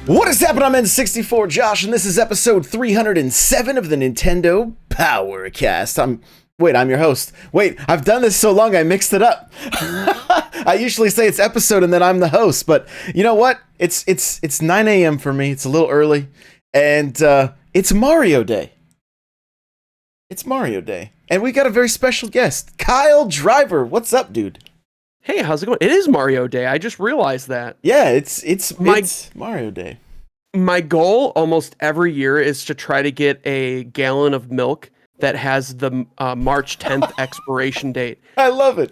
What is happening? I'm N64 Josh, and this is episode 307 of the Nintendo Powercast. I'm your host. Wait, I've done this so long I mixed it up. I usually say it's episode and then I'm the host, but you know what? It's 9 a.m. for me. It's a little early, and it's Mario Day. It's Mario Day, and we got a very special guest, Kyle Driver. What's up, dude? Hey, how's it going? It is Mario Day. I just realized that. Yeah, it's Mario Day. My goal almost every year is to try to get a gallon of milk that has the March 10th expiration date. I love it.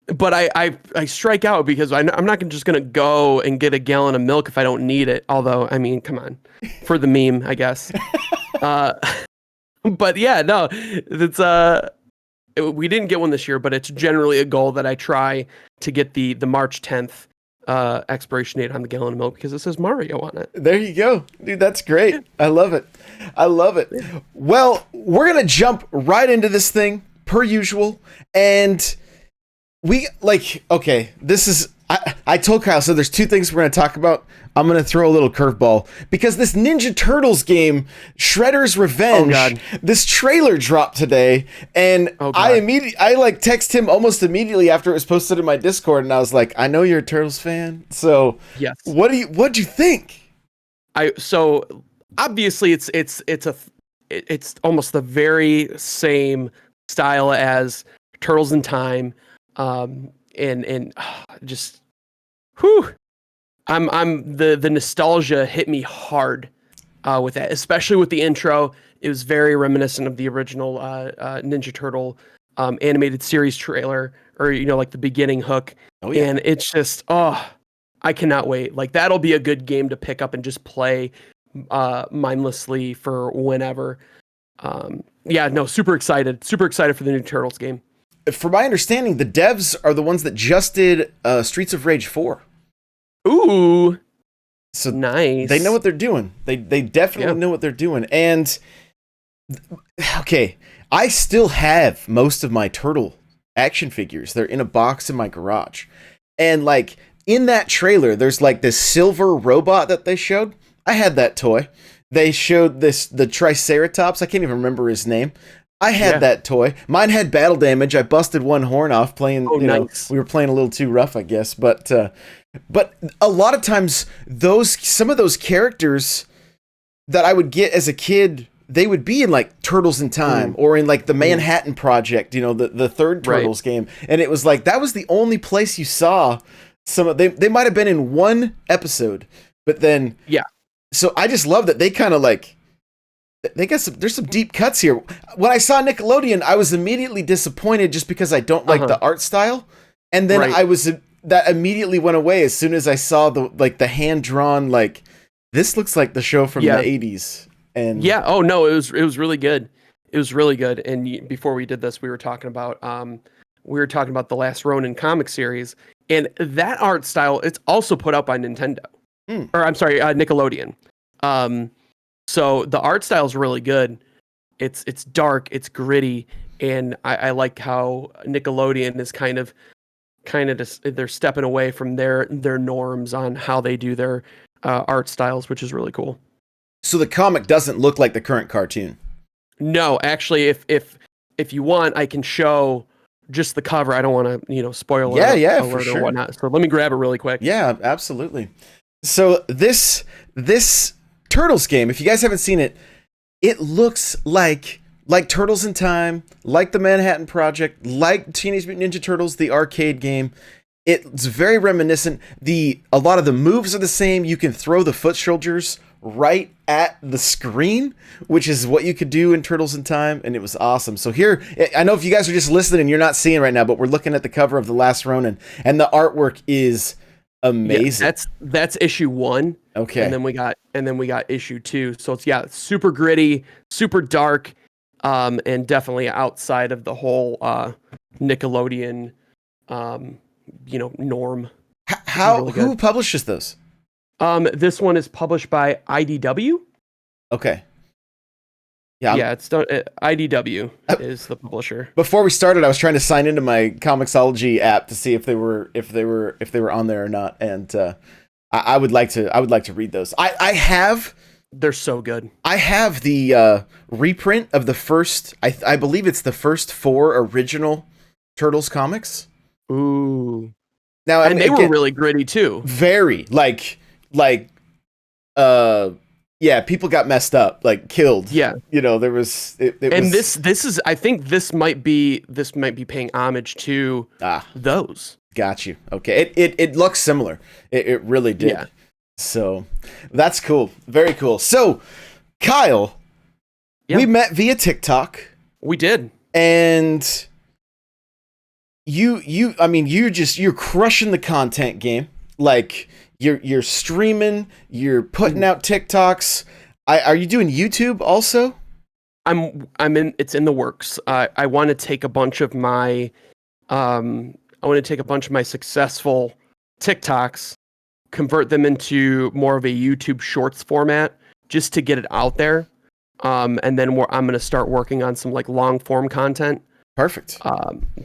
But I strike out because I'm not just going to go and get a gallon of milk if I don't need it. Although, I mean, come on. For the meme, I guess. But yeah, no, it's we didn't get one this year, but it's generally a goal that I try to get the March 10th expiration date on the gallon of milk because it says Mario on it. There you go. Dude, that's great. I love it. Well, we're going to jump right into this thing per usual. And this is, I told Kyle, so there's two things we're going to talk about. I'm going to throw a little curveball because this Ninja Turtles game, Shredder's Revenge, this trailer dropped today, and I text him almost immediately after it was posted in my Discord, and I was like, I know you're a Turtles fan, so yes. What'd you think? So obviously it's almost the very same style as Turtles in Time, and just whew. The nostalgia hit me hard with that, especially with the intro. It was very reminiscent of the original Ninja Turtle animated series trailer, or like the beginning hook. Oh, yeah. And it's just I cannot wait. Like that'll be a good game to pick up and just play mindlessly for whenever. Super excited for the new Turtles game. From my understanding, the devs are the ones that just did Streets of Rage 4. Ooh, so nice. They know what they're doing. They definitely know what they're doing. And okay, I still have most of my turtle action figures. They're in a box in my garage. And like in that trailer, there's like this silver robot that they showed. I had that toy. They showed the Triceratops. I can't even remember his name. I had that toy. Mine had battle damage. I busted one horn off playing. Nice. We were playing a little too rough, I guess. But a lot of times, some of those characters that I would get as a kid, they would be in like Turtles in Time or in like the Manhattan Project. The third Turtles game, and it was like that was the only place you saw some of. They might have been in one episode, but then So I just love that they kind of like. They got there's some deep cuts here. When I saw Nickelodeon, I was immediately disappointed just because I don't like the art style. And then that immediately went away as soon as I saw the hand drawn, like this looks like the show from the 80s. And it was really good. It was really good. And before we did this, we were talking about the Last Ronin comic series, and that art style, it's also put out by Nintendo. Or I'm sorry, Nickelodeon. So the art style is really good. It's dark, it's gritty, and I like how Nickelodeon is kind of just, they're stepping away from their norms on how they do their art styles, which is really cool. So the comic doesn't look like the current cartoon. No, actually, if you want, I can show just the cover. I don't want to spoil it. For sure. Or whatnot. So let me grab it really quick. Yeah, absolutely. So this Turtles game, if you guys haven't seen it, it looks like Turtles in Time, like the Manhattan Project, like Teenage Mutant Ninja Turtles, the arcade game. It's very reminiscent. A lot of the moves are the same. You can throw the foot soldiers right at the screen, which is what you could do in Turtles in Time, and it was awesome. So here, I know if you guys are just listening and you're not seeing right now, but we're looking at the cover of The Last Ronin, and the artwork is amazing. Yeah, that's issue 1. Okay. And then we got issue 2. So it's super gritty, super dark, and definitely outside of the whole Nickelodeon norm. Who publishes those? This one is published by IDW. Okay. Yeah, it's done. IDW is the publisher. Before we started, I was trying to sign into my Comixology app to see if they were on there or not, and I would like to read those. I have. They're so good. I have the reprint of the first. I believe it's the first 4 original Turtles comics. Ooh. Now, and they were really gritty too. Very yeah, people got messed up, like killed. Yeah, there was. This is. I think this might be paying homage to those. Got you. Okay, it looks similar. It really did. Yeah. So that's cool. Very cool. So, Kyle, we met via TikTok. We did, and you're crushing the content game. Like you're streaming, you're putting out TikToks. Are you doing YouTube also? It's in the works. I want to take a bunch of my successful TikToks, convert them into more of a YouTube Shorts format, just to get it out there. And then I'm going to start working on some like long form content. Perfect.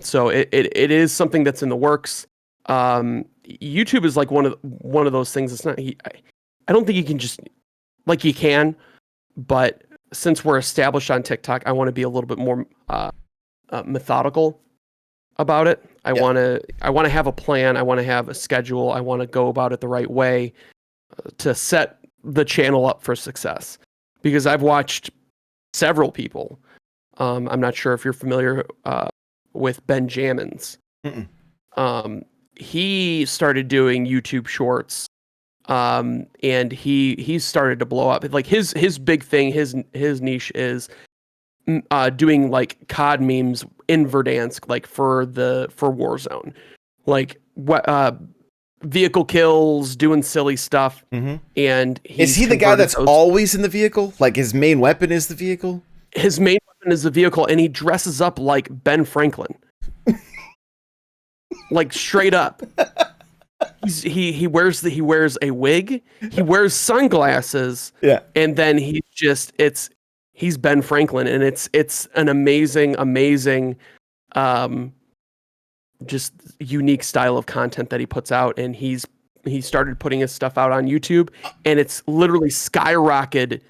So it is something that's in the works. YouTube is like one of those things. It's not. I don't think you can just like you can, but since we're established on TikTok, I want to be a little bit more methodical about it. I want to have a plan. I want to have a schedule. I want to go about it the right way to set the channel up for success. Because I've watched several people. I'm not sure if you're familiar with Ben Jammins. He started doing YouTube Shorts, and he started to blow up. Like his big thing, his niche is doing like COD memes in Verdansk, like for Warzone, like what vehicle kills, doing silly stuff. And is he the guy that's always in the vehicle? Like his main weapon is the vehicle? His main weapon is the vehicle, and he dresses up like Ben Franklin. Like straight up. He wears a wig, he wears sunglasses, and then he's Ben Franklin, and it's an amazing just unique style of content that he puts out, and he started putting his stuff out on YouTube, and it's literally skyrocketed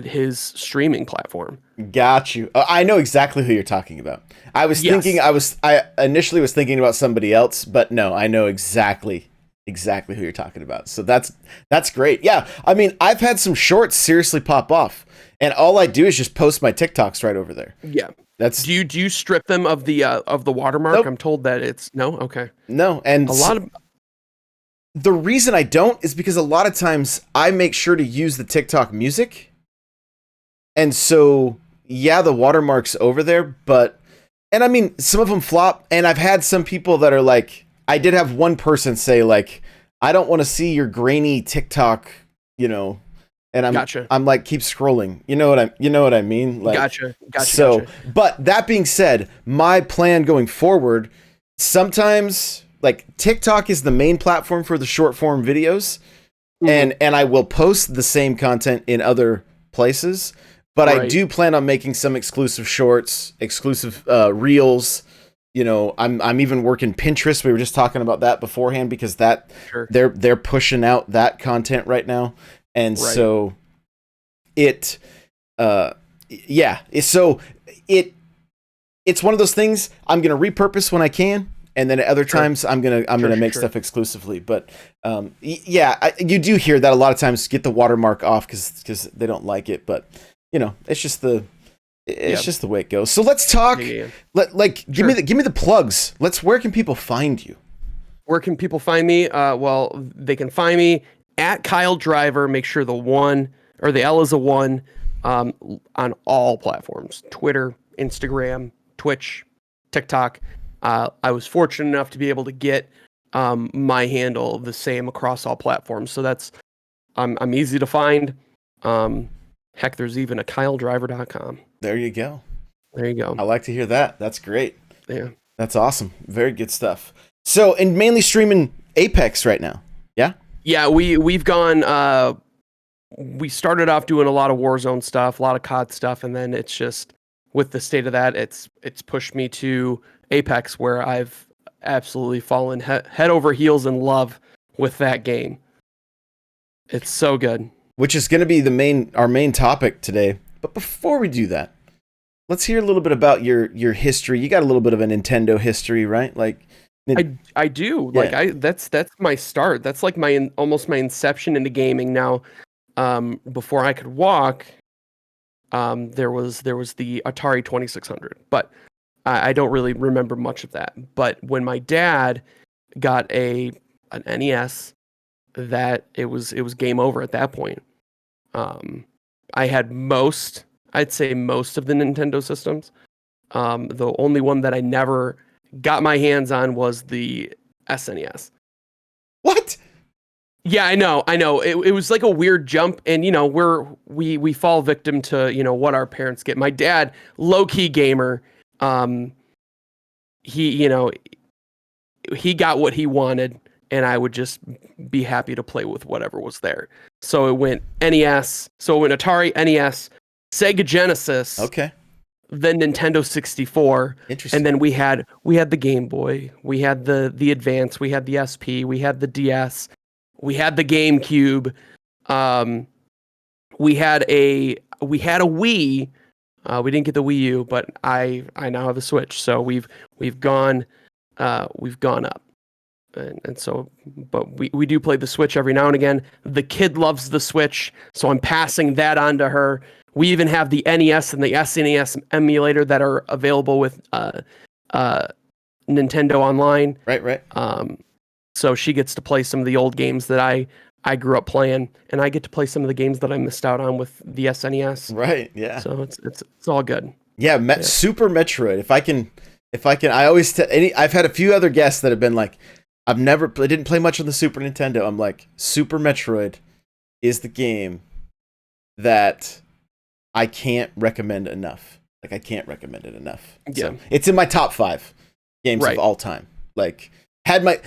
his streaming platform. Got you. I know exactly who you're talking about. I initially was thinking about somebody else, but no, I know exactly who you're talking about. So that's great. Yeah. I mean, I've had some shorts seriously pop off, and all I do is just post my TikToks right over there. Yeah. Do you strip them of the watermark? Nope. I'm told that it's no. Okay. No. And the reason I don't is because a lot of times I make sure to use the TikTok music. And so, yeah, the watermark's over there, and I mean, some of them flop, and I've had some people that are like, I did have one person say like, I don't want to see your grainy TikTok, and I'm like, keep scrolling. You know what I mean? Like, gotcha. So, but that being said, my plan going forward, sometimes like TikTok is the main platform for the short form videos, and I will post the same content in other places, but right. I do plan on making some exclusive shorts, exclusive reels. I'm even working Pinterest. We were just talking about that beforehand because they're pushing out that content right now, and right. So it's one of those things I'm gonna repurpose when I can. And then at other times, I'm gonna make stuff exclusively. But you do hear that a lot of times. Get the watermark off because they don't like it. But it's just the way it goes. So let's talk. Yeah. Give me the plugs. Where can people find you? Where can people find me? Well, they can find me at Kyle Driver. Make sure the 1 or the L is a 1 on all platforms: Twitter, Instagram, Twitch, TikTok. I was fortunate enough to be able to get my handle the same across all platforms. So that's I'm easy to find. Heck, there's even a KyleDriver.com. There you go. I like to hear that. That's great. Yeah. That's awesome. Very good stuff. So, and mainly streaming Apex right now. Yeah? Yeah, we've gone we started off doing a lot of Warzone stuff, a lot of COD stuff, and then it's just with the state of that, it's pushed me to Apex, where I've absolutely fallen head over heels in love with that game. It's so good. Which is going to be our main topic today. But before we do that, let's hear a little bit about your history. You got a little bit of a Nintendo history, right? Like I do. Yeah. Like that's my start. That's like almost my inception into gaming. Now, before I could walk, there was the Atari 2600, but I don't really remember much of that. But when my dad got an NES, that it was game over at that point. I had I'd say most of the Nintendo systems. The only one that I never got my hands on was the SNES. What? Yeah, I know. It was like a weird jump, and we fall victim to what our parents get. My dad, low key gamer. He he got what he wanted, and I would just be happy to play with whatever was there. So it went NES. So it went Atari, NES, Sega Genesis. Okay. Then Nintendo 64. Interesting. And then we had the Game Boy, we had the Advance, we had the SP, we had the DS, we had the GameCube. We had a Wii. We didn't get the Wii U, but I now have a Switch. So we've gone up. And so, but we do play the Switch every now and again. The kid loves the Switch, so I'm passing that on to her. We even have the NES and the SNES emulator that are available with Nintendo Online. Right. So she gets to play some of the old games that I grew up playing, and I get to play some of the games that I missed out on with the SNES. Right. Yeah. So it's all good. Yeah. Super Metroid. If I can, I always I've had a few other guests that have been like, I didn't play much on the Super Nintendo. I'm like, Super Metroid is the game that I can't recommend enough. Like, I can't recommend it enough. Yeah. So, it's in my top 5 games Right. of all time. Like,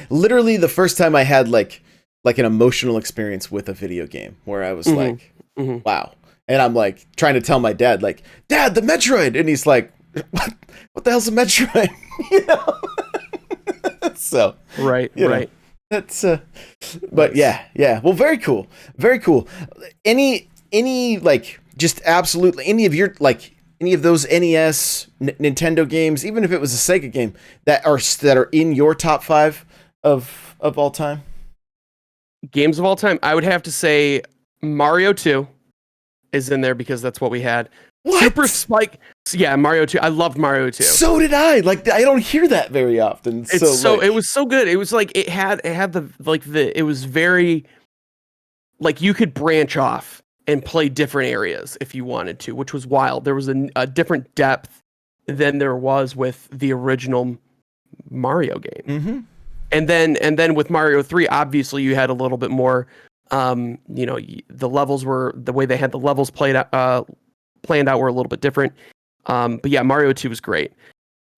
literally the first time I had like an emotional experience with a video game where I was like, wow. And I'm like trying to tell my dad, like, Dad, the Metroid. And he's like, what the hell's a Metroid? So right. That's but nice. Yeah. Well, very cool. Any like just absolutely any of those NES Nintendo games, even if it was a Sega game that are in your top 5 of all time? Games of all time, I would have to say Mario 2 is in there because that's what we had. What? Super Spike. Yeah, Mario 2. I loved Mario 2. So did I. Like, I don't hear that very often. It was so good. It was like it had it was very like you could branch off and play different areas if you wanted to, which was wild. There was a different depth than there was with the original Mario game. Mm-hmm. And then with Mario 3, obviously you had a little bit more. The levels were the way they had the levels planned out were a little bit different. But yeah, Mario 2 was great.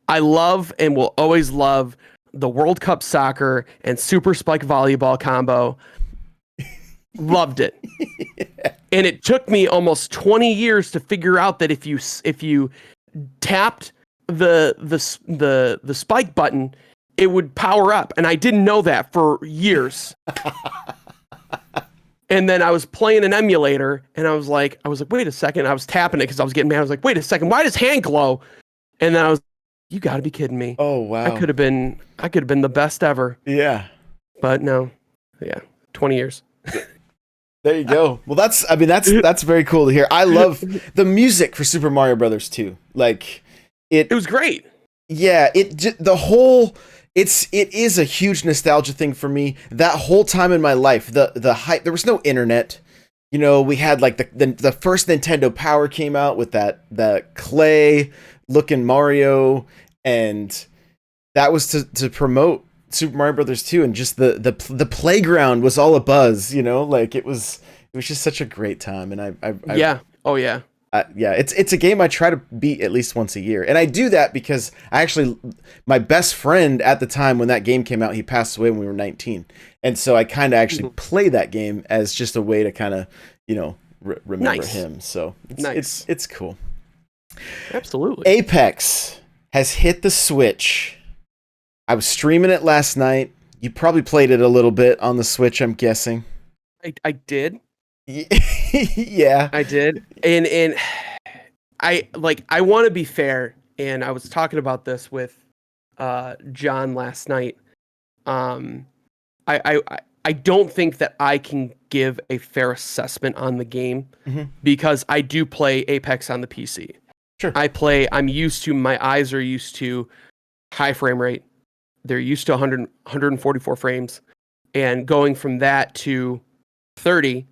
I love and will always love the World Cup soccer and Super Spike volleyball combo. Loved it. Yeah. And it took me almost 20 years to figure out that if you tapped the spike button, it would power up. And I didn't know that for years. And then I was playing an emulator, and I was like, wait a second. I was tapping it because I was getting mad. I was like, wait a second, why does hand glow? And then I was, you got to be kidding me. Oh wow! I could have been the best ever. Yeah. But no, 20 years. There you go. Well, that's very cool to hear. I love the music for Super Mario Brothers 2. Like it was great. Yeah, it is a huge nostalgia thing for me. That whole time in my life, the hype. There was no internet. We had like the first Nintendo Power came out with the clay looking Mario, and that was to promote Super Mario Brothers 2, and just the playground was all a buzz. Like it was just such a great time, and it's a game I try to beat at least once a year. And I do that because my best friend at the time when that game came out, he passed away when we were 19. And so I kind of actually play that game as just a way to kind of, remember him. So it's cool. Absolutely. Apex has hit the Switch. I was streaming it last night. You probably played it a little bit on the Switch, I'm guessing. I did. Yeah. I did. And I want to be fair, and I was talking about this with John last night. I don't think that I can give a fair assessment on the game because I do play Apex on the PC. Sure. My eyes are used to high frame rate. They're used to 144 frames, and going from that to 30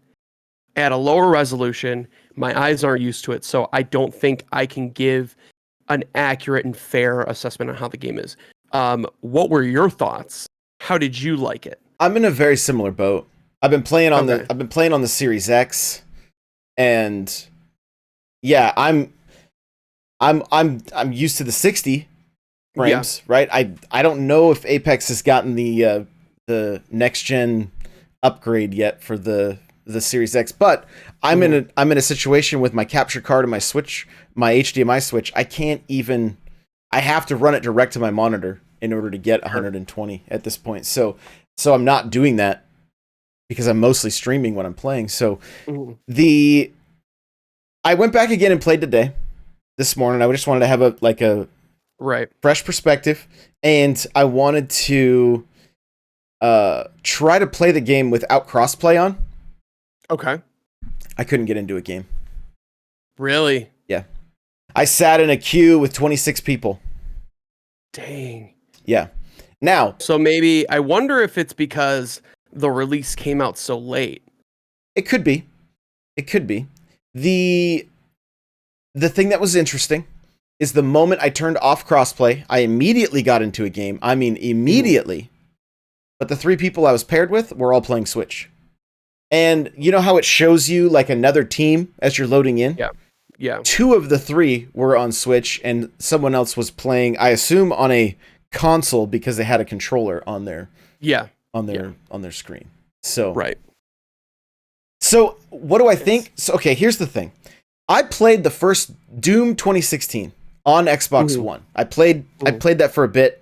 at a lower resolution, my eyes aren't used to it. So I don't think I can give an accurate and fair assessment on how the game is. What were your thoughts? How did you like it? I'm in a very similar boat. I've been playing on the Series X, and yeah, I'm used to the 60 frames, right? I don't know if Apex has gotten the next gen upgrade yet for the Series X, but I'm in a situation with my capture card and my Switch, my HDMI switch. I have to run it direct to my monitor in order to get 120 at this point. So I'm not doing that because I'm mostly streaming when I'm playing. So I went back again and played today, this morning. I just wanted to have a fresh perspective, and I wanted to try to play the game without crossplay on. Okay. I couldn't get into a game. Really? Yeah. I sat in a queue with 26 people. Dang. Yeah. Now, so maybe I wonder if it's because the release came out so late. It could be. It could be. The thing that was interesting is the moment I turned off crossplay, I immediately got into a game. I mean, immediately. But the 3 people I was paired with were all playing Switch. And you know how it shows you like another team as you're loading in? Yeah. Yeah. 2 of the 3 were on Switch, and someone else was playing, I assume, on a console because they had a controller on their on their screen. So right. So what do I think? So okay, here's the thing. I played the first Doom 2016 on Xbox One. I played that for a bit,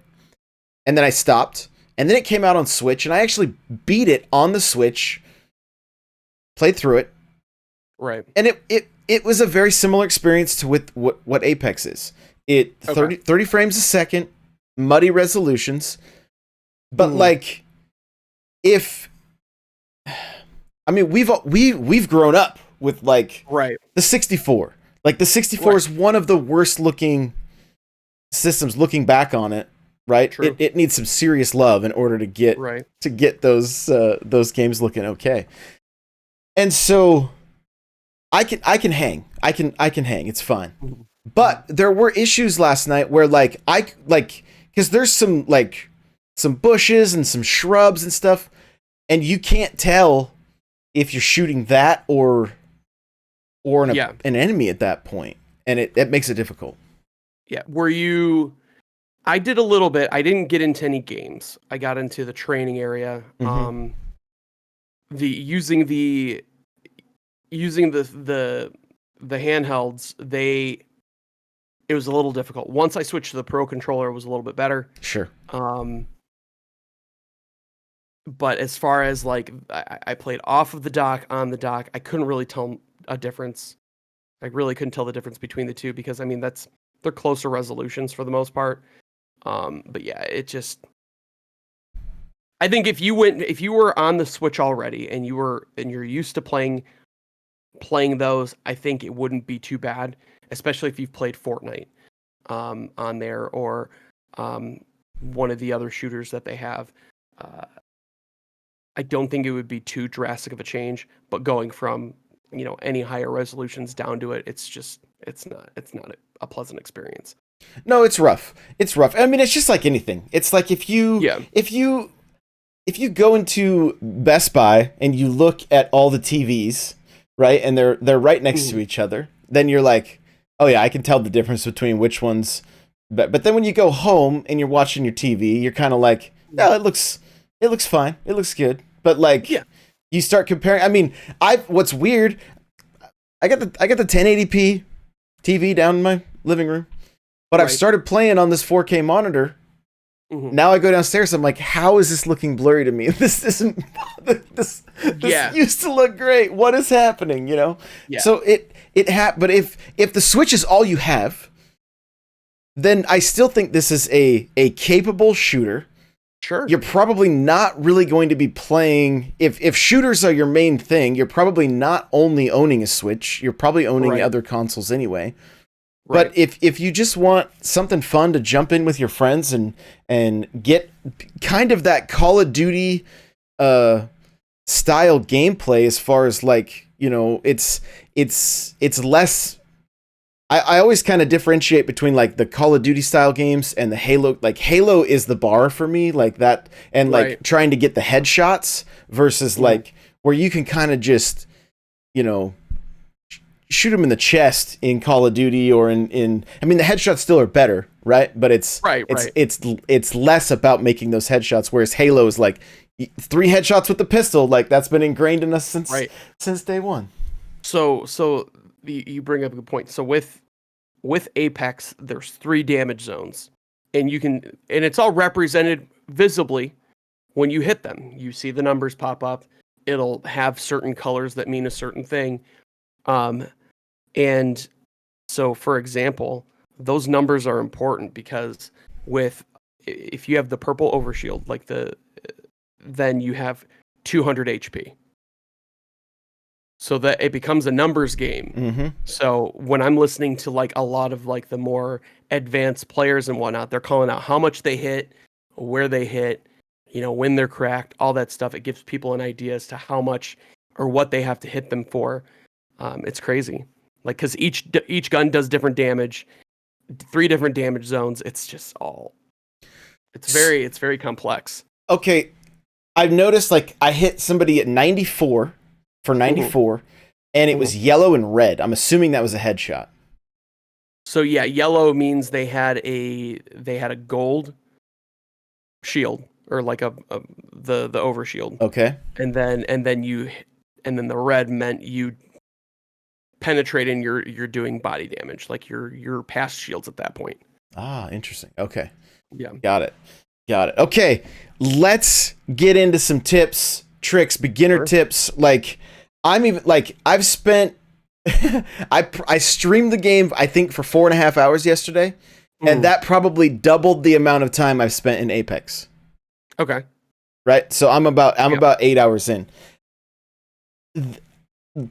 and then I stopped. And then it came out on Switch, and I actually beat it on the Switch. Played through it. Right. And it was a very similar experience to with what Apex is. 30 frames a second, muddy resolutions. But like we've grown up with like the 64. Like the 64 is one of the worst looking systems looking back on it, right? It needs some serious love in order to get those games looking okay. And so I can hang. I can hang. It's fine. But there were issues last night where cuz there's some bushes and some shrubs and stuff, and you can't tell if you're shooting that or an enemy at that point, and it makes it difficult. Yeah. I did a little bit. I didn't get into any games. I got into the training area. Using the handhelds, it was a little difficult. Once I switched to the Pro controller, it was a little bit better. Sure. But as far as like I played off of the dock, on the dock, I couldn't really tell a difference. I really couldn't tell the difference between the two because I mean they're closer resolutions for the most part. But yeah, I think if you were on the Switch already and you're used to playing those, I think it wouldn't be too bad, especially if you've played Fortnite on there or one of the other shooters that they have. I don't think it would be too drastic of a change, but going from any higher resolutions down to it's not a pleasant experience. No, it's rough. It's rough. I mean, it's just like anything. It's like if you go into Best Buy and you look at all the TVs, right, and they're right next to each other, then you're like, oh yeah, I can tell the difference between which ones. But then when you go home and you're watching your TV, you're kind of like, no, it looks fine. It looks good. But like, you start comparing. I mean, what's weird, I got the 1080p TV down in my living room, but I've started playing on this 4K monitor, Mhm. Now I go downstairs. I'm like, how is this looking blurry to me? This isn't. This Yeah. used to look great. What is happening? You know. Yeah. So But if the Switch is all you have, then I still think this is a capable shooter. Sure. You're probably not really going to be playing if shooters are your main thing. You're probably not only owning a Switch. You're probably owning Right. other consoles anyway. Right. But if you just want something fun to jump in with your friends and get kind of that Call of Duty style gameplay, as far as like, you know, it's less. I always kind of differentiate between like the Call of Duty style games and the Halo. Like Halo is the bar for me, like that, and like Right. trying to get the headshots versus like where you can kind of just, you know, shoot them in the chest in Call of Duty or in I mean the headshots still are better, right? But it's less about making those headshots, whereas Halo is like 3 headshots with the pistol, like that's been ingrained in us since day one. So you bring up a good point. So with Apex, there's 3 damage zones, and it's all represented visibly when you hit them. You see the numbers pop up. It'll have certain colors that mean a certain thing. And so, for example, those numbers are important because if you have the purple overshield, then you have 200 HP. So that it becomes a numbers game. Mm-hmm. So when I'm listening to like a lot of like the more advanced players and whatnot, they're calling out how much they hit, where they hit, you know, when they're cracked, all that stuff. It gives people an idea as to how much or what they have to hit them for. It's crazy. Like, because each gun does different damage, 3 different damage zones. It's just it's very complex. Okay, I've noticed like I hit somebody at 94 for 94, and it was yellow and red. I'm assuming that was a headshot. So yeah, yellow means they had a gold shield, or like the overshield. Okay. And then the red meant you penetrate and you're doing body damage, like you're past shields at that point. Ah, interesting. Okay. Yeah. Got it. Okay, let's get into some tips, tricks, beginner tips. Like I've spent I streamed the game I think for 4.5 hours yesterday, and that probably doubled the amount of time I've spent in Apex. Okay. Right? So I'm about 8 hours in.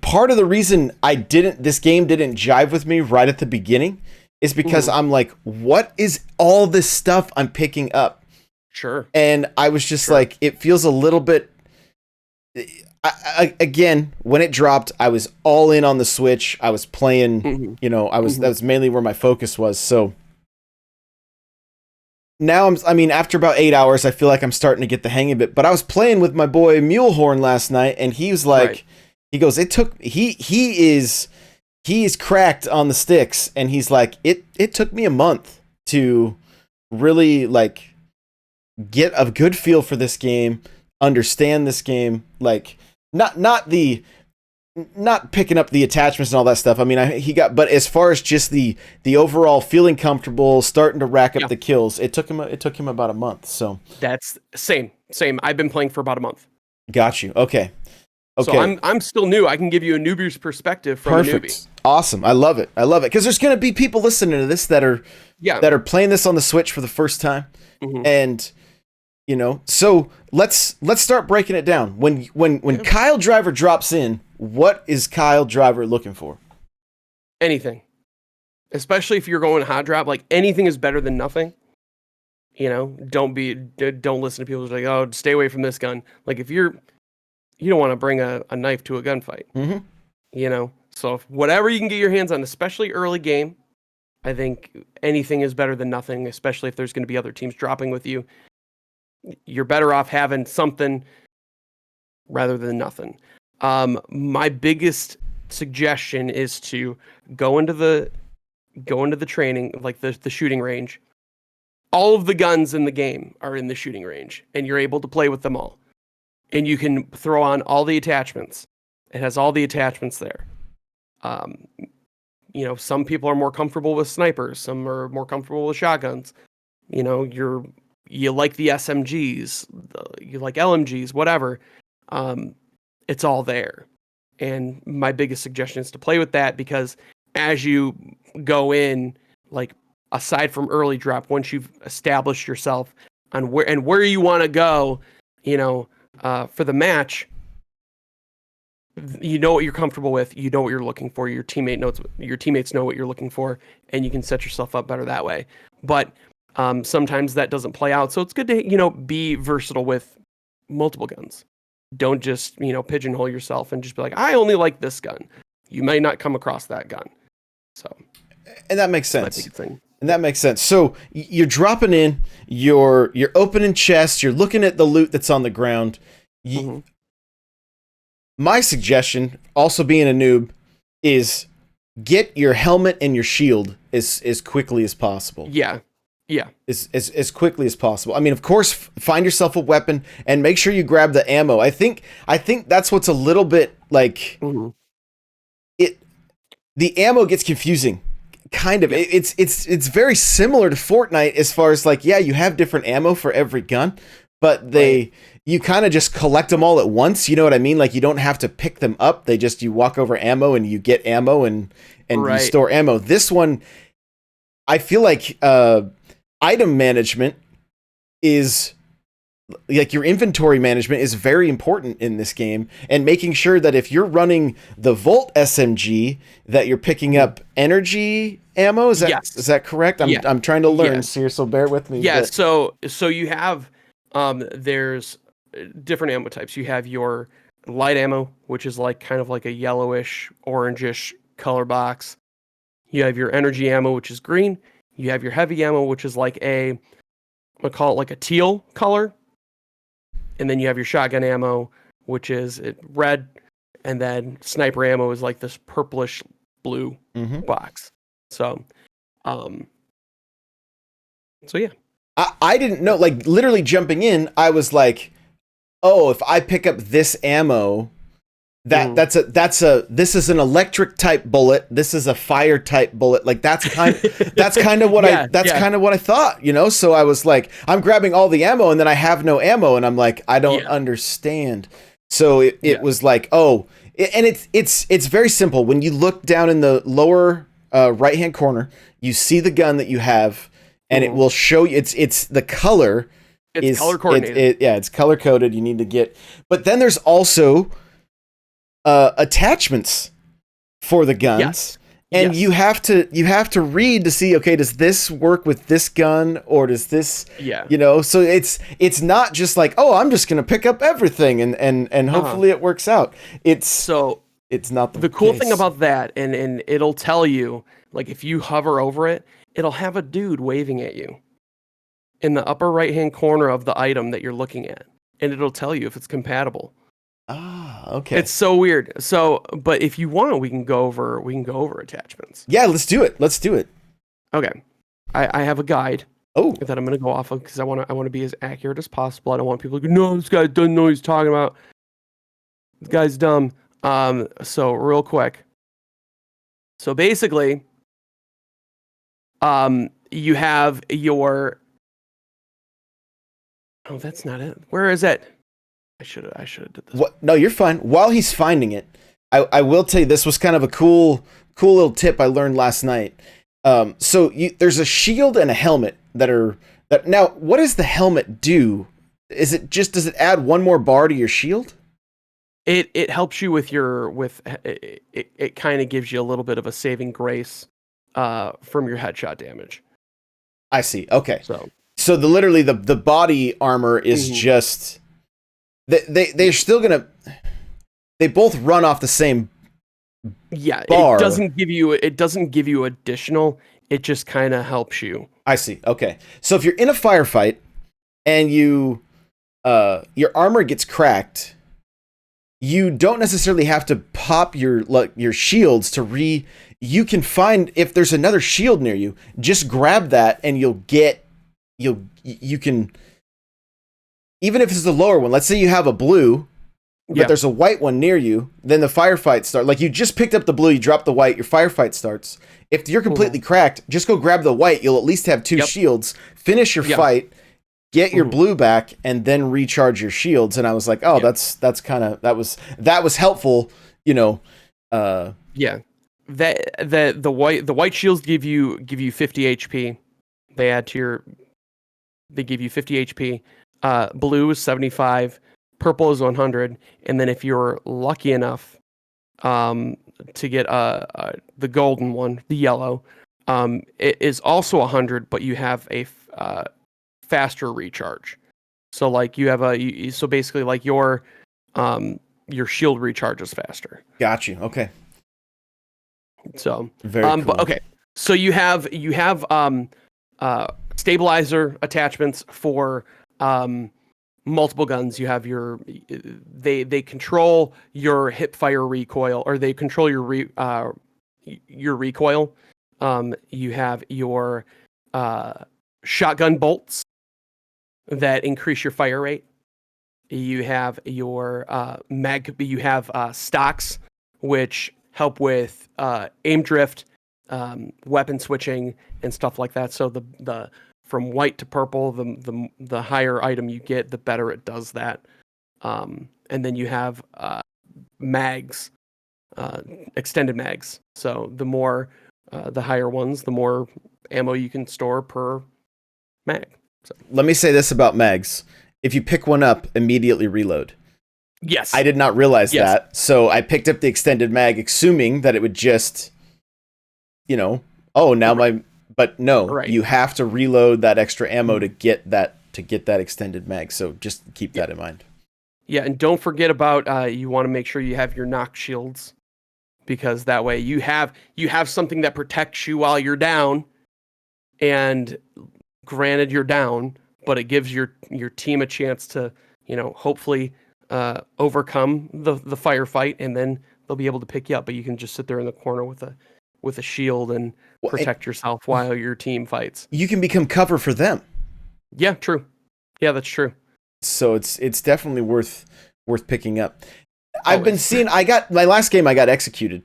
Part of the reason this game didn't jive with me right at the beginning is because I'm like, what is all this stuff I'm picking up? Sure. And I was just like, it feels a little bit. Again, when it dropped, I was all in on the Switch. I was playing, you know, that was mainly where my focus was. So now after about 8 hours, I feel like I'm starting to get the hang of it. But I was playing with my boy Mulehorn last night, and he was like, he goes, he is cracked on the sticks, and he's like, it took me a month to really like get a good feel for this game, understand this game, like not picking up the attachments and all that stuff. I mean, but as far as just the overall feeling comfortable, starting to rack up the kills, it took him about a month. So that's same. I've been playing for about a month. Got you. Okay. So I'm still new. I can give you a newbie's perspective from a newbie. Awesome. I love it. Because there's going to be people listening to this that are playing this on the Switch for the first time, and you know. So let's start breaking it down. When Kyle Driver drops in, what is Kyle Driver looking for? Anything, especially if you're going hot drop. Like anything is better than nothing. You know, don't listen to people who's like, oh, stay away from this gun. Like if you don't want to bring a knife to a gunfight, you know? So whatever you can get your hands on, especially early game, I think anything is better than nothing, especially if there's going to be other teams dropping with you. You're better off having something rather than nothing. My biggest suggestion is to go into the training, like the shooting range. All of the guns in the game are in the shooting range, and you're able to play with them all. And you can throw on all the attachments. It has all the attachments there. You know, some people are more comfortable with snipers. Some are more comfortable with shotguns. You know, you like the SMGs, you like LMGs, whatever, it's all there. And my biggest suggestion is to play with that, because as you go in, like aside from early drop, once you've established yourself on where you want to go, for the match, you know what you're comfortable with, you know what you're looking for, your teammates know what you're looking for, and you can set yourself up better that way. But sometimes that doesn't play out, so it's good to be versatile with multiple guns. Don't just pigeonhole yourself and just be like, I only like this gun. You might not come across that gun. So, and that makes sense. That's my big thing. And that makes sense. So you're dropping in, you're opening chests, you're looking at the loot that's on the ground. My suggestion, also being a noob, is get your helmet and your shield as quickly as possible. Yeah. As quickly as possible. I mean, of course, find yourself a weapon and make sure you grab the ammo. I think that's what's a little bit like the ammo gets confusing. Kind of. It's very similar to Fortnite as far as like, yeah, you have different ammo for every gun, but you kind of just collect them all at once. You know what I mean? Like, you don't have to pick them up. You walk over ammo and you get ammo and you store ammo. This one, I feel like item management is like, your inventory management is very important in this game, and making sure that if you're running the Volt SMG that you're picking up energy ammo. Is that correct? I'm trying to learn, so bear with me. Yeah. So you have there's different ammo types. You have your light ammo, which is like kind of like a yellowish, orangish color box. You have your energy ammo, which is green. You have your heavy ammo, which is like I'm gonna call it like a teal color. And then you have your shotgun ammo, which is red. And then sniper ammo is like this purplish blue box. So, yeah. I didn't know, like, literally jumping in, I was like, oh, if I pick up this ammo, this is an electric type bullet. This is a fire type bullet. Like, that's kind of what kind of what I thought, So I was like, I'm grabbing all the ammo and then I have no ammo, and I'm like, I don't understand. So it was like, and it's very simple. When you look down in the lower right hand corner, you see the gun that you have, and it will show you. It's the color. It's color coordinated. It's color coded. You need to get, but then there's also attachments for the guns, and you have to read to see, okay, does this work with this gun, or does this so it's not just like, oh, I'm just gonna pick up everything and hopefully it works out. It's not the cool thing about that, and it'll tell you, like, if you hover over it, it'll have a dude waving at you in the upper right hand corner of the item that you're looking at, and it'll tell you if it's compatible. Okay. It's so weird. So, but if you want, we can go over attachments. Yeah, let's do it. Okay. I have a guide. Oh. That I'm going to go off of, because I want to be as accurate as possible. I don't want people to go, no, this guy doesn't know what he's talking about. This guy's dumb. So real quick. So basically, you have your. Oh, that's not it. Where is it? I should have did this. No, you're fine. While he's finding it, I will tell you, this was kind of a cool little tip I learned last night. So there's a shield and a helmet now, what does the helmet do? Does it add one more bar to your shield? It helps you with it kind of gives you a little bit of a saving grace from your headshot damage. I see. Okay. So literally the body armor is just. They're still gonna. They both run off the same. Yeah, bar. It doesn't give you additional. It just kind of helps you. I see. Okay, so if you're in a firefight and your armor gets cracked, you don't necessarily have to pop your shields to You can find, if there's another shield near you, just grab that and you can. Even if it's the lower one, let's say you have a blue, but there's a white one near you, then the firefight starts. Like, you just picked up the blue, you drop the white, your firefight starts. If you're completely cracked, just go grab the white. You'll at least have two shields. Finish your fight, get your blue back, and then recharge your shields. And I was like, oh, that's kind of that was helpful, you know. Yeah, the white shields give you 50 HP. They give you 50 HP. Blue is 75, purple is 100, and then if you're lucky enough to get the golden one, the yellow, it is also 100, but you have a faster recharge. So like you have so basically like your shield recharges faster. Got you. Okay. So very cool. But okay. So you have stabilizer attachments for multiple guns. You have they control your hip fire recoil, or they control your recoil. You have your shotgun bolts that increase your fire rate. You have your you have stocks, which help with aim drift, weapon switching, and stuff like that. So the from white to purple, the higher item you get, the better it does that. And then you have mags, extended mags. So the more the higher ones, the more ammo you can store per mag. So. Let me say this about mags. If you pick one up, immediately reload. Yes. I did not realize that. So I picked up the extended mag, assuming that it would just, but no, you have to reload that extra ammo to get that extended mag. So just keep that in mind. Yeah, and don't forget about you want to make sure you have your knock shields, because that way you have something that protects you while you're down. And granted, you're down, but it gives your team a chance to, hopefully overcome the firefight, and then they'll be able to pick you up. But you can just sit there in the corner with a shield and protect yourself while your team fights. You can become cover for them. Yeah, true. Yeah, that's true. So it's definitely worth picking up. I've been seeing. I got my last game. I got executed.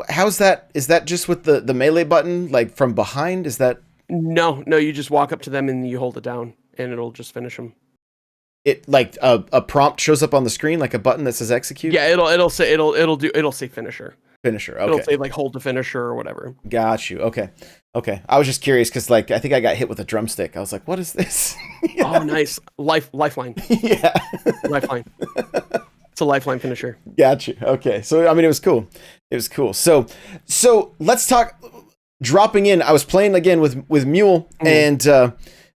How's that? Is that just with the melee button, like from behind? Is that? No. You just walk up to them and you hold it down, and it'll just finish them. It like a prompt shows up on the screen, like a button that says execute. Yeah, it'll say finisher. Finisher. Okay. It'll say like hold to finisher or whatever. Got you. Okay. I was just curious because I think I got hit with a drumstick. I was like, what is this? Oh, nice. Lifeline. Yeah. Lifeline. It's a lifeline finisher. Got you. Okay. So it was cool. So let's talk. Dropping in, I was playing again with Mule, and one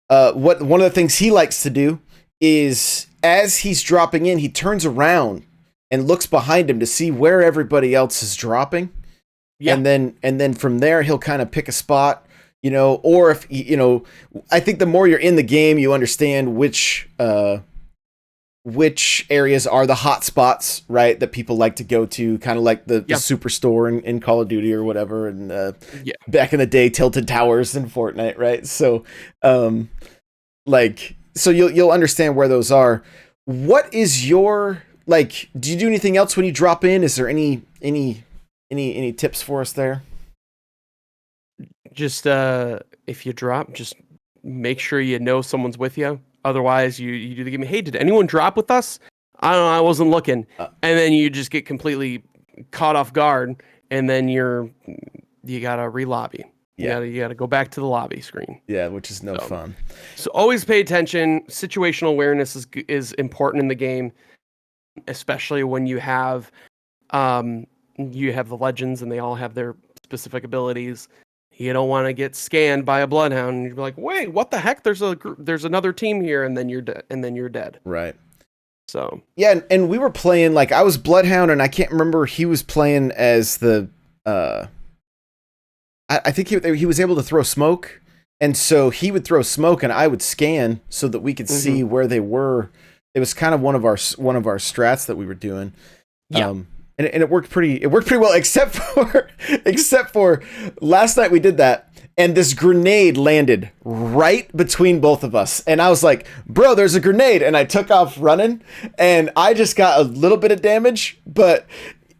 of the things he likes to do is, as he's dropping in, he turns around and looks behind him to see where everybody else is dropping. Yeah. And then from there he'll kind of pick a spot, or if I think the more you're in the game, you understand which areas are the hot spots, right? That people like to go to, kind of like the superstore in Call of Duty or whatever. And back in the day, Tilted Towers in Fortnite, right? So, so you'll understand where those are. What is your, do you do anything else when you drop in? Is there any tips for us there? Just, if you drop, just make sure someone's with you. Otherwise, you do the game. Hey, did anyone drop with us? I don't know. I wasn't looking. And then you just get completely caught off guard, and then you gotta re-lobby. Yeah. You gotta go back to the lobby screen. Yeah, which is no fun. So always pay attention. Situational awareness is important in the game, especially when you have the legends and they all have their specific abilities. You don't want to get scanned by a bloodhound and you're like, wait, what the heck? There's another team here, and then you're dead. Right. So yeah, and we were playing, I was bloodhound, and I can't remember, he was playing as the I think he was able to throw smoke, and so he would throw smoke and I would scan so that we could see where they were. It was kind of one of our strats that we were doing. Yeah. And it worked pretty well, except for last night we did that, and this grenade landed right between both of us. And I was like, bro, there's a grenade. And I took off running, and I just got a little bit of damage, but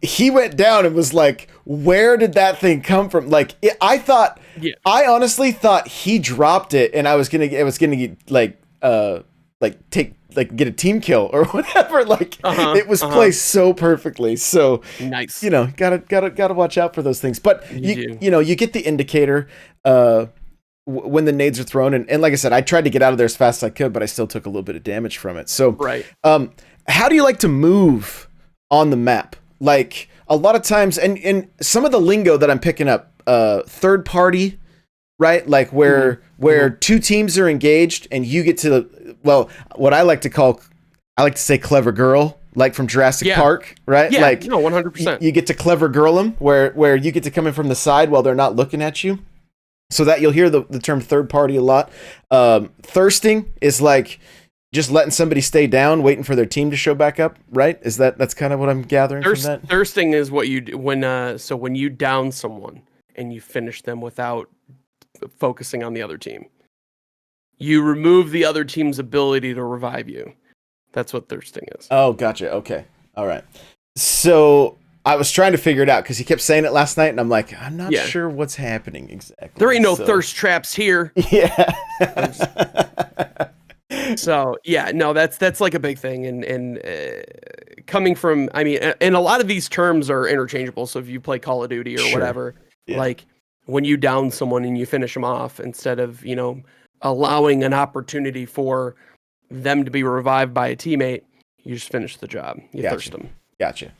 he went down and was like, where did that thing come from? I honestly thought he dropped it, and it was gonna get, get a team kill or whatever. Like it was placed so perfectly. So nice. Gotta watch out for those things. But you get the indicator when the nades are thrown, and like I said, I tried to get out of there as fast as I could, but I still took a little bit of damage from it. So right. How do you like to move on the map? Like a lot of times, and some of the lingo that I'm picking up, third party, right? Like where two teams are engaged and you get to, what I like to say clever girl, like from Jurassic Park, right? Yeah, like 100%. You get to clever girl them where you get to come in from the side while they're not looking at you. So that you'll hear the term third party a lot. Thirsting is like just letting somebody stay down, waiting for their team to show back up, right? That's kind of what I'm gathering from that? Thirsting is what you do when you down someone and you finish them without focusing on the other team. You remove the other team's ability to revive you. That's what thirsting is. Oh, gotcha. Okay. All right. So I was trying to figure it out because he kept saying it last night, and I'm like, I'm not sure what's happening exactly. There ain't no thirst traps here. Yeah. So no, that's like a big thing, and coming from, I mean, and a lot of these terms are interchangeable. So if you play Call of Duty or whatever, like when you down someone and you finish them off, instead of allowing an opportunity for them to be revived by a teammate, you just finish the job. You thirst them. Gotcha.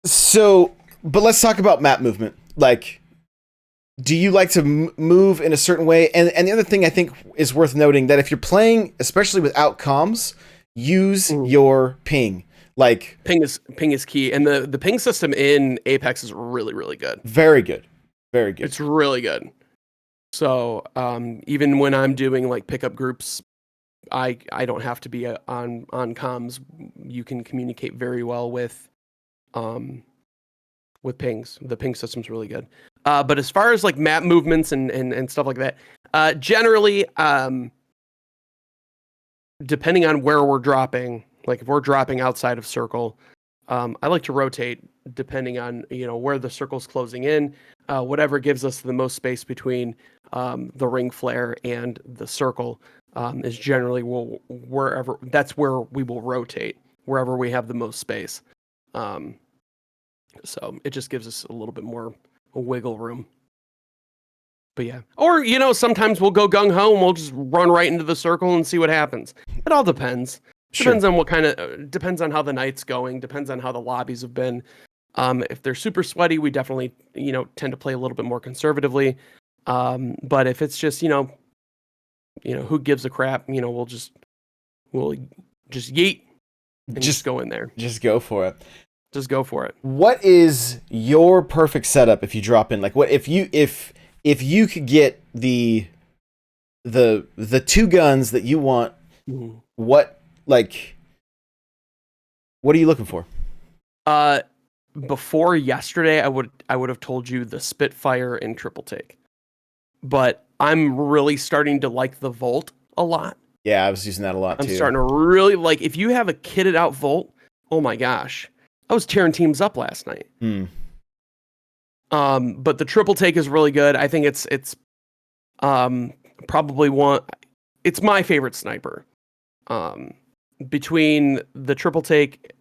So, but let's talk about map movement. Like, do you like to move in a certain way? And the other thing I think is worth noting that if you're playing, especially without comms, use your ping. Like ping is key, and the ping system in Apex is really, really good. Very good. Very good. It's really good. So even when I'm doing like pickup groups, I don't have to be on comms. You can communicate very well with pings. The ping system's really good. But as far as like map movements and stuff like that, generally, depending on where we're dropping, like if we're dropping outside of circle, I like to rotate depending on where the circle's closing in. Whatever gives us the most space between the ring flare and the circle is generally wherever. That's where we will rotate, wherever we have the most space. So it just gives us a little bit more wiggle room. But yeah, or sometimes we'll go gung ho and we'll just run right into the circle and see what happens. It all depends. Depends on depends on how the night's going. Depends on how the lobbies have been. If they're super sweaty, we definitely tend to play a little bit more conservatively. But if it's just who gives a crap, we'll just yeet and just go in there. Just go for it. Just go for it. What is your perfect setup if you drop in? Like, what if you could get the two guns that you want? Mm-hmm. What are you looking for? Before yesterday, I would have told you the Spitfire and Triple Take, but I'm really starting to like the Volt a lot. Yeah, I was using that a lot too. I'm starting to really like. If you have a kitted out Volt, oh my gosh. I was tearing teams up last night. But the Triple Take is really good. I think it's probably it's my favorite sniper. Between the Triple Take,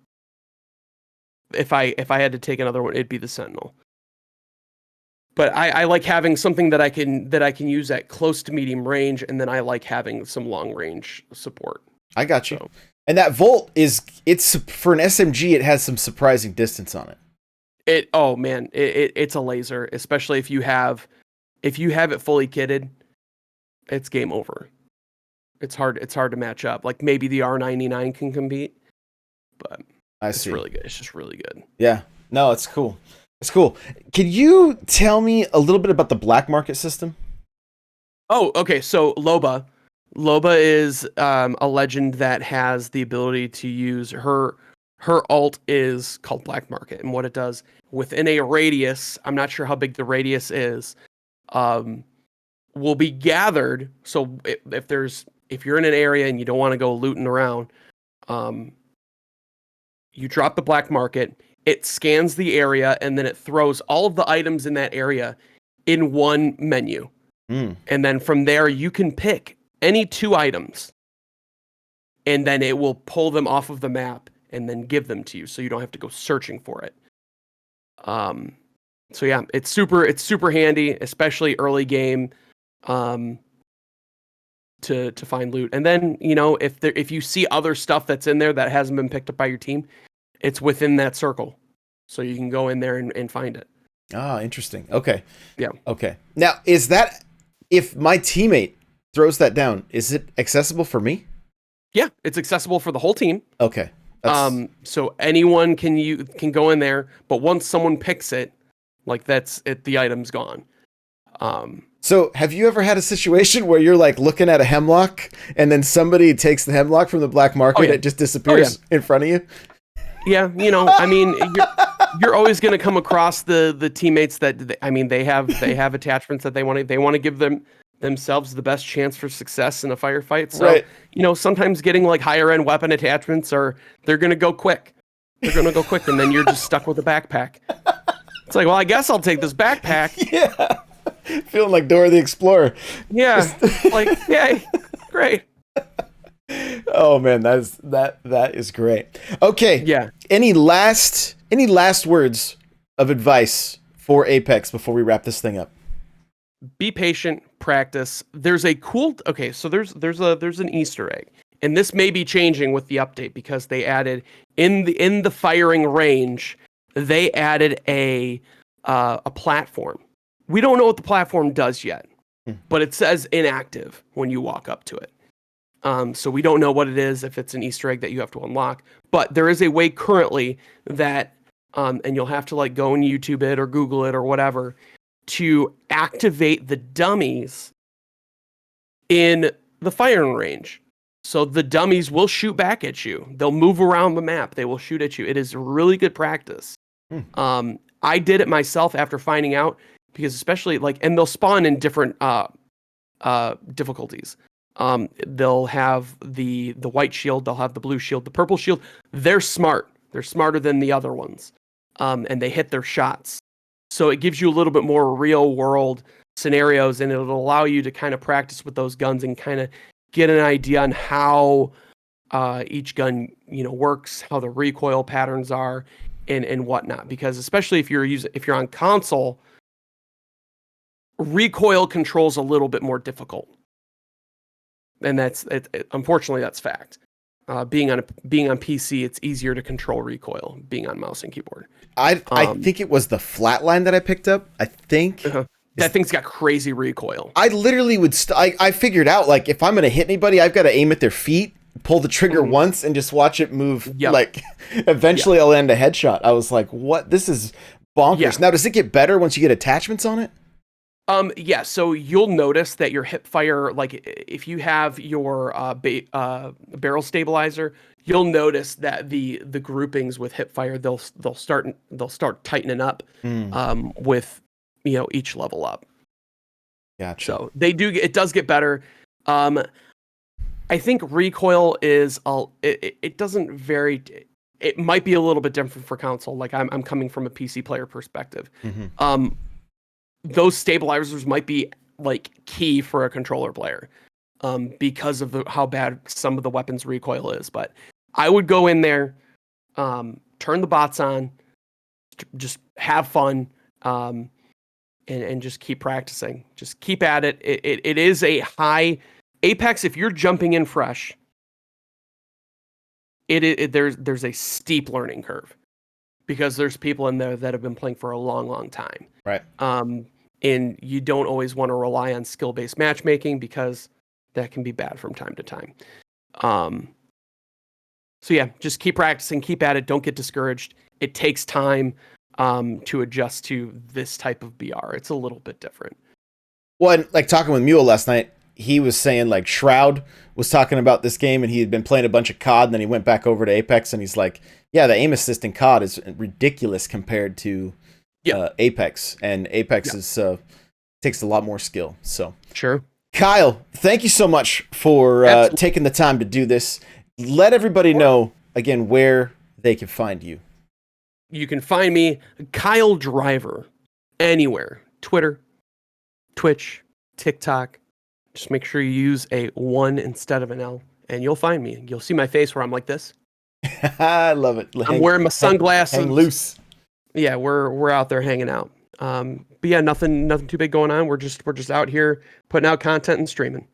if I had to take another one, it'd be the Sentinel. But I like having something that I can use at close to medium range, and then I like having some long range support. I got you. So. And that Volt it's for an SMG, it has some surprising distance on it. It's a laser, especially if you have it fully kitted, it's game over. It's hard to match up. Like maybe the R99 can compete, but it's really good. It's just really good. Yeah. No, it's cool. It's cool. Can you tell me a little bit about the black market system? Oh, okay. So Loba is a legend that has the ability to use her alt is called Black Market, and what it does within a radius, I'm not sure how big the radius is, will be gathered. So if you're in an area and you don't want to go looting around, you drop the Black Market, it scans the area, and then it throws all of the items in that area in one menu. And then from there you can pick any two items and then it will pull them off of the map and then give them to you, so you don't have to go searching for it. So yeah, it's super handy, especially early game, to find loot. And then, you know, if you see other stuff that's in there that hasn't been picked up by your team, it's within that circle, so you can go in there and find it. Ah, interesting. Okay. Yeah. Okay. Now, is that, if my teammate throws that down, is it accessible for me? Yeah, it's accessible for the whole team. Okay. So anyone can go in there, but once someone picks it, like, that's it, the item's gone. So have you ever had a situation where you're like looking at a hemlock and then somebody takes the hemlock from the black market, it just disappears in front of you? Yeah, you know, I mean, you're always going to come across the teammates that they have attachments that they want to give themselves the best chance for success in a firefight. So, you know, sometimes getting like higher end weapon attachments they're going to go quick. They're going to go quick, and then you're just stuck with a backpack. It's like, well, I guess I'll take this backpack. Yeah. Feeling like Dora the Explorer. Yeah. Like, yay. Great. Oh man, that is great. Okay. Yeah. Any last words of advice for Apex before we wrap this thing up? Be patient, practice. There's a cool so there's an Easter egg. And this may be changing with the update, because they added in the firing range, they added a platform. We don't know what the platform does yet, but it says inactive when you walk up to it. So we don't know what it is, if it's an Easter egg that you have to unlock. But there is a way currently that, and you'll have to like go and YouTube it or Google it or whatever, to activate the dummies in the firing range. So the dummies will shoot back at you. They'll move around the map. They will shoot at you. It is really good practice. I did it myself after finding out, because especially and they'll spawn in different difficulties. They'll have the white shield, they'll have the blue shield, the purple shield. They're smart. They're smarter than the other ones. And they hit their shots. So it gives you a little bit more real world scenarios, and it'll allow you to kind of practice with those guns and kind of get an idea on how each gun, you know, works, how the recoil patterns are, and whatnot. Because especially if you're on console, recoil control's a little bit more difficult. And that's unfortunately that's fact. Being on PC, it's easier to control recoil being on mouse and keyboard. I think it was the flatline that I picked up. I think that thing's got crazy recoil. I literally would. I figured out, like, if I'm gonna hit anybody, I've got to aim at their feet, pull the trigger once, and just watch it move. Yep. Like, eventually, I'll land a headshot. I was like, "What? This is bonkers." Yeah. Now, does it get better once you get attachments on it? Yeah, so you'll notice that your hip fire, like if you have your barrel stabilizer, you'll notice that the groupings with hip fire, they'll start tightening up with, you know, each level up. Gotcha. So it does get better. I think recoil is it doesn't vary. It might be a little bit different for console. Like I'm coming from a PC player perspective. Those stabilizers might be like key for a controller player, because of how bad some of the weapons recoil is. But I would go in there, turn the bots on, just have fun, and just keep practicing. Just keep at it. It is a high Apex. If you're jumping in fresh, there's a steep learning curve, because there's people in there that have been playing for a long, long time. Right. And you don't always want to rely on skill-based matchmaking, because that can be bad from time to time. So yeah, just keep practicing, keep at it. Don't get discouraged. It takes time to adjust to this type of BR. It's a little bit different. Well, and, like, talking with Mule last night, he was saying, like, Shroud was talking about this game, and he had been playing a bunch of COD, and then he went back over to Apex, and he's like, yeah, the aim assist in COD is ridiculous compared to Apex, and Apex is takes a lot more skill. So sure. Kyle, thank you so much for taking the time to do this. Let everybody know again where they can find you. You can find me, Kyle Driver, anywhere. Twitter, Twitch, TikTok. Just make sure you use a 1 instead of an L, and you'll find me. You'll see my face where I'm like this. I love it. I'm wearing my sunglasses. Hang loose. Yeah, we're out there hanging out. But yeah, nothing too big going on. We're just out here putting out content and streaming.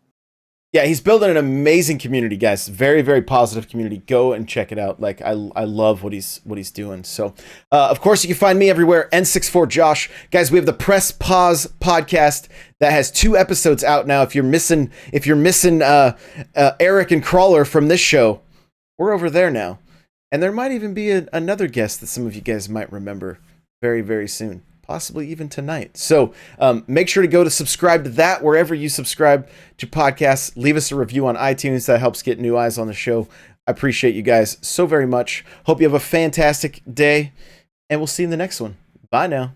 Yeah, he's building an amazing community, guys. Very, very positive community. Go and check it out. Like I love what he's doing. So, of course, you can find me everywhere. N64Josh, guys. We have the Press Pause podcast that has 2 episodes out now. If you're missing Eric and Crawler from this show, we're over there now, and there might even be another guest that some of you guys might remember very, very soon. Possibly even tonight. So make sure to go to subscribe to that wherever you subscribe to podcasts. Leave us a review on iTunes. That helps get new eyes on the show. I appreciate you guys so very much. Hope you have a fantastic day, and we'll see you in the next one. Bye now.